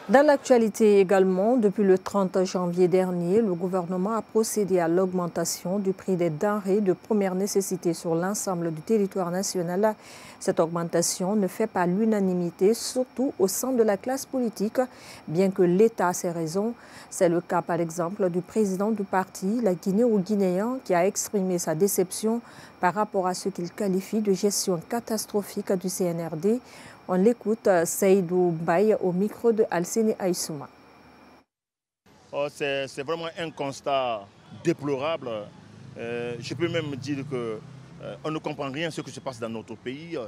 Dans l'actualité également, depuis le 30 janvier dernier, le gouvernement a procédé à l'augmentation du prix des denrées de première nécessité sur l'ensemble du territoire national. Cette augmentation ne fait pas l'unanimité, surtout au sein de la classe politique, bien que l'État a ses raisons. C'est le cas par exemple du président du parti, la Guinée-Guinéen, qui a exprimé sa déception par rapport à ce qu'il qualifie de gestion catastrophique du CNRD. On l'écoute, Seydou Mbaye, au micro de Alseni Aïsouma. C'est vraiment un constat déplorable. Je peux même dire qu'on ne comprend rien de ce qui se passe dans notre pays.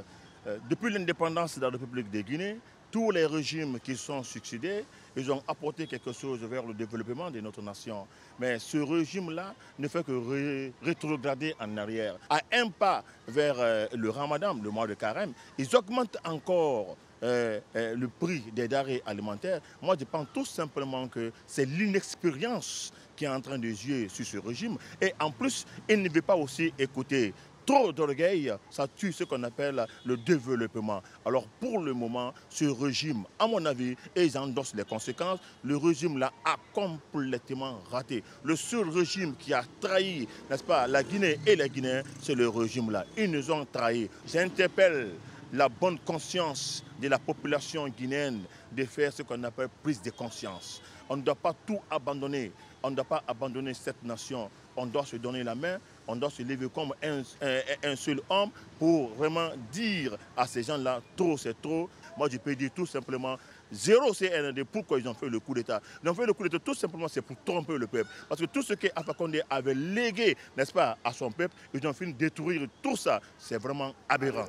Depuis l'indépendance de la République de Guinée, tous les régimes qui sont succédés, ils ont apporté quelque chose vers le développement de notre nation. Mais ce régime-là ne fait que rétrograder en arrière. À un pas vers le Ramadan, le mois de Carême, ils augmentent encore le prix des denrées alimentaires. Moi, je pense tout simplement que c'est l'inexpérience qui est en train de jouer sur ce régime. Et en plus, il ne veut pas aussi écouter. Trop d'orgueil, ça tue ce qu'on appelle le développement. Alors pour le moment, ce régime, à mon avis, et ils endossent les conséquences, le régime là a complètement raté. Le seul régime qui a trahi, n'est-ce pas, la Guinée et les Guinéens, c'est le régime là. Ils nous ont trahis. J'interpelle la bonne conscience de la population guinéenne de faire ce qu'on appelle prise de conscience. On ne doit pas tout abandonner. On ne doit pas abandonner cette nation. On doit se donner la main, on doit se lever comme un seul homme pour vraiment dire à ces gens-là, trop c'est trop. Moi, je peux dire tout simplement, zéro CNRD, pourquoi ils ont fait le coup d'État. Ils ont fait le coup d'État tout simplement, c'est pour tromper le peuple. Parce que tout ce qu'Alpha Condé avait légué, n'est-ce pas, à son peuple, ils ont fini de détruire tout ça. C'est vraiment aberrant.